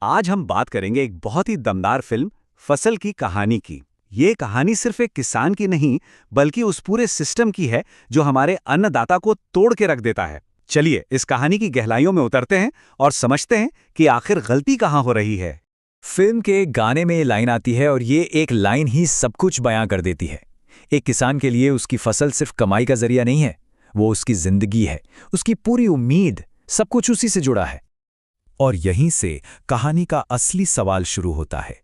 आज हम बात करेंगे एक बहुत ही दमदार फिल्म फसल की कहानी की। ये कहानी सिर्फ एक किसान की नहीं, बल्कि उस पूरे सिस्टम की है जो हमारे अन्नदाता को तोड़ के रख देता है। चलिए इस कहानी की गहराइयों में उतरते हैं और समझते हैं कि आखिर गलती कहाँ हो रही है। फिल्म के गाने में ये लाइन आती है और ये एक लाइन ही सब कुछ बयां कर देती है। एक किसान के लिए उसकी फसल सिर्फ कमाई का जरिया नहीं है, वो उसकी जिंदगी है, उसकी पूरी उम्मीद, सब कुछ उसी से जुड़ा है। और यहीं से कहानी का असली सवाल शुरू होता है।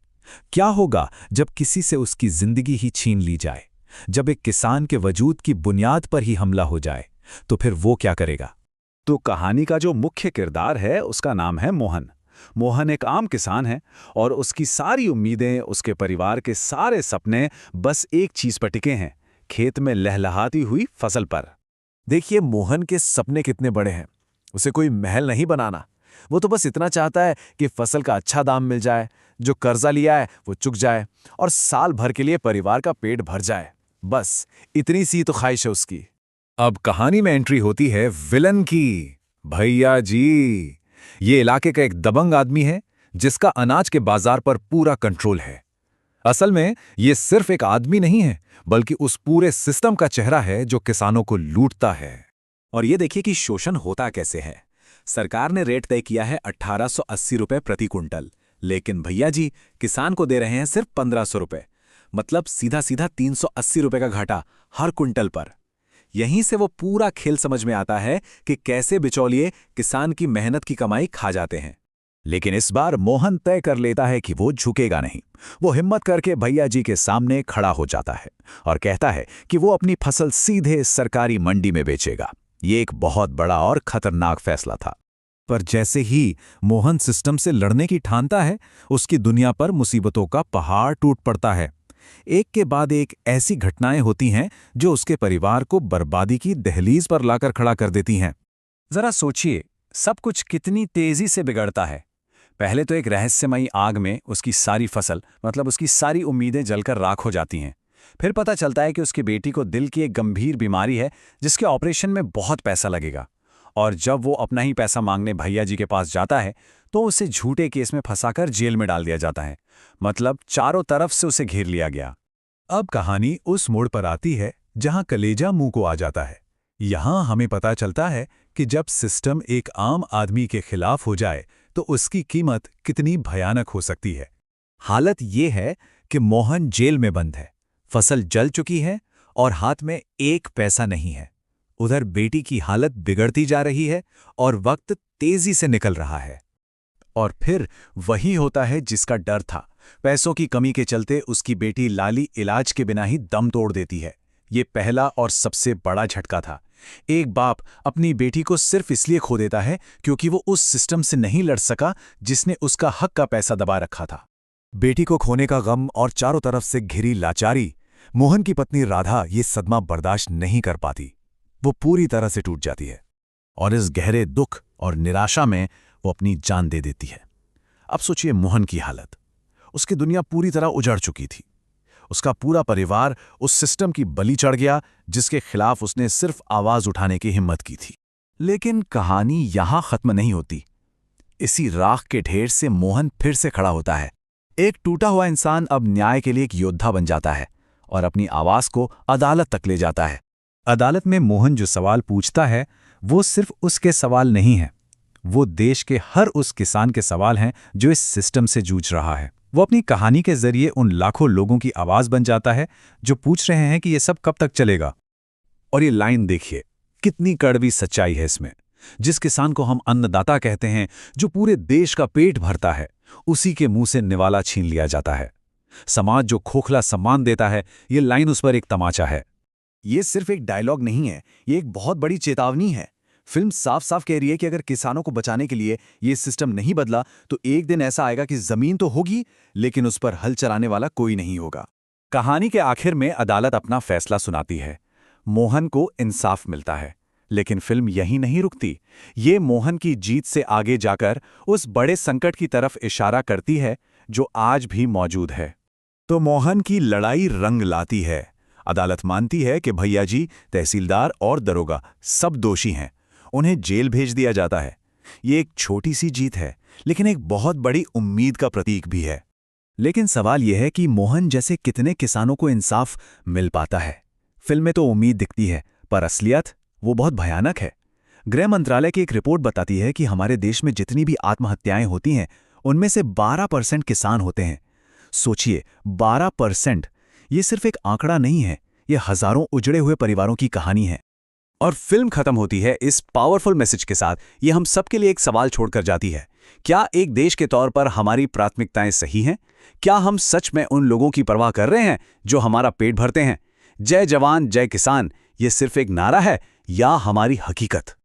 क्या होगा जब किसी से उसकी जिंदगी ही छीन ली जाए? जब एक किसान के वजूद की बुनियाद पर ही हमला हो जाए, तो फिर वो क्या करेगा? तो कहानी का जो मुख्य किरदार है उसका नाम है मोहन। मोहन एक आम किसान है और उसकी सारी उम्मीदें, उसके परिवार के सारे सपने बस एक चीज पर टिके हैं, खेत में लहलहाती हुई फसल पर। देखिए, मोहन के सपने कितने बड़े हैं। उसे कोई महल नहीं बनाना, वो तो बस इतना चाहता है कि फसल का अच्छा दाम मिल जाए, जो कर्जा लिया है वो चुक जाए और साल भर के लिए परिवार का पेट भर जाए। बस इतनी सी तो ख्वाहिश है उसकी। अब कहानी में एंट्री होती है विलन की। भैया जी, ये इलाके का एक दबंग आदमी है जिसका अनाज के बाजार पर पूरा कंट्रोल है। असल में ये सिर्फ एक आदमी नहीं है, बल्कि उस पूरे सिस्टम का चेहरा है जो किसानों को लूटता है। और ये देखिए कि शोषण होता कैसे है। सरकार ने रेट तय किया है 1880 रुपए प्रति कुंटल, लेकिन भैया जी किसान को दे रहे हैं सिर्फ 1500 रुपए। मतलब सीधा सीधा 380 रुपए का घाटा हर कुंटल पर। यहीं से वो पूरा खेल समझ में आता है कि कैसे बिचौलिए किसान की मेहनत की कमाई खा जाते हैं। लेकिन इस बार मोहन तय कर लेता है कि वो झुकेगा नहीं। वो हिम्मत करके भैया जी के सामने खड़ा हो जाता है और कहता है कि वो अपनी फसल सीधे सरकारी मंडी में बेचेगा। ये एक बहुत बड़ा और खतरनाक फैसला था। पर जैसे ही मोहन सिस्टम से लड़ने की ठानता है, उसकी दुनिया पर मुसीबतों का पहाड़ टूट पड़ता है। एक के बाद एक ऐसी घटनाएं होती हैं जो उसके परिवार को बर्बादी की दहलीज पर लाकर खड़ा कर देती हैं। जरा सोचिए, सब कुछ कितनी तेजी से बिगड़ता है। पहले तो एक रहस्यमयी आग में उसकी सारी फसल, मतलब उसकी सारी उम्मीदें जलकर राख हो जाती हैं। फिर पता चलता है कि उसकी बेटी को दिल की एक गंभीर बीमारी है जिसके ऑपरेशन में बहुत पैसा लगेगा। और जब वो अपना ही पैसा मांगने भैया जी के पास जाता है तो उसे झूठे केस में फंसाकर जेल में डाल दिया जाता है। मतलब चारों तरफ से उसे घेर लिया गया। अब कहानी उस मोड़ पर आती है जहां कलेजा मुंह को आ जाता है। यहां हमें पता चलता है कि जब सिस्टम एक आम आदमी के खिलाफ हो जाए तो उसकी कीमत कितनी भयानक हो सकती है। हालत ये है कि मोहन जेल में बंद है, फसल जल चुकी है और हाथ में एक पैसा नहीं है। उधर बेटी की हालत बिगड़ती जा रही है और वक्त तेजी से निकल रहा है। और फिर वही होता है जिसका डर था। पैसों की कमी के चलते उसकी बेटी लाली इलाज के बिना ही दम तोड़ देती है। ये पहला और सबसे बड़ा झटका था। एक बाप अपनी बेटी को सिर्फ इसलिए खो देता है क्योंकि वो उस सिस्टम से नहीं लड़ सका जिसने उसका हक का पैसा दबा रखा था। बेटी को खोने का गम और चारों तरफ से घिरी लाचारी, मोहन की पत्नी राधा ये सदमा बर्दाश्त नहीं कर पाती। वो पूरी तरह से टूट जाती है और इस गहरे दुख और निराशा में वो अपनी जान दे देती है। अब सोचिए मोहन की हालत। उसकी दुनिया पूरी तरह उजड़ चुकी थी। उसका पूरा परिवार उस सिस्टम की बलि चढ़ गया जिसके खिलाफ उसने सिर्फ आवाज उठाने की हिम्मत की थी। लेकिन कहानी यहां खत्म नहीं होती। इसी राख के ढेर से मोहन फिर से खड़ा होता है। एक टूटा हुआ इंसान अब न्याय के लिए एक योद्धा बन जाता है और अपनी आवाज को अदालत तक ले जाता है। अदालत में मोहन जो सवाल पूछता है वो सिर्फ उसके सवाल नहीं है, वो देश के हर उस किसान के सवाल हैं जो इस सिस्टम से जूझ रहा है। वो अपनी कहानी के जरिए उन लाखों लोगों की आवाज बन जाता है जो पूछ रहे हैं कि ये सब कब तक चलेगा। और ये लाइन देखिए, कितनी कड़वी सच्चाई है इसमें। जिस किसान को हम अन्नदाता कहते हैं, जो पूरे देश का पेट भरता है, उसी के मुंह से निवाला छीन लिया जाता है। समाज जो खोखला सम्मान देता है, ये लाइन उस पर एक तमाचा है। ये सिर्फ एक डायलॉग नहीं है, ये एक बहुत बड़ी चेतावनी है। फिल्म साफ साफ कह रही है कि अगर किसानों को बचाने के लिए ये सिस्टम नहीं बदला तो एक दिन ऐसा आएगा कि जमीन तो होगी लेकिन उस पर हल चलाने वाला कोई नहीं होगा। कहानी के आखिर में अदालत अपना फैसला सुनाती है। मोहन को इंसाफ मिलता है। लेकिन फिल्म यहीं नहीं रुकती। ये मोहन की जीत से आगे जाकर उस बड़े संकट की तरफ इशारा करती है जो आज भी मौजूद है। तो मोहन की लड़ाई रंग लाती है। अदालत मानती है कि भैया जी, तहसीलदार और दरोगा सब दोषी हैं। उन्हें जेल भेज दिया जाता है। ये एक छोटी सी जीत है, लेकिन एक बहुत बड़ी उम्मीद का प्रतीक भी है। लेकिन सवाल यह है कि मोहन जैसे कितने किसानों को इंसाफ मिल पाता है। फिल्म में तो उम्मीद दिखती है, पर असलियत वो बहुत भयानक है। गृह मंत्रालय की एक रिपोर्ट बताती है कि हमारे देश में जितनी भी आत्महत्याएं होती हैं, उनमें से 12% किसान होते हैं। सोचिए, 12%! ये सिर्फ एक आंकड़ा नहीं है, ये हजारों उजड़े हुए परिवारों की कहानी है। और फिल्म खत्म होती है इस पावरफुल मैसेज के साथ। ये हम सबके लिए एक सवाल छोड़कर जाती है, क्या एक देश के तौर पर हमारी प्राथमिकताएं सही हैं? क्या हम सच में उन लोगों की परवाह कर रहे हैं जो हमारा पेट भरते हैं? जय जवान जय किसान ये सिर्फ एक नारा है या हमारी हकीकत?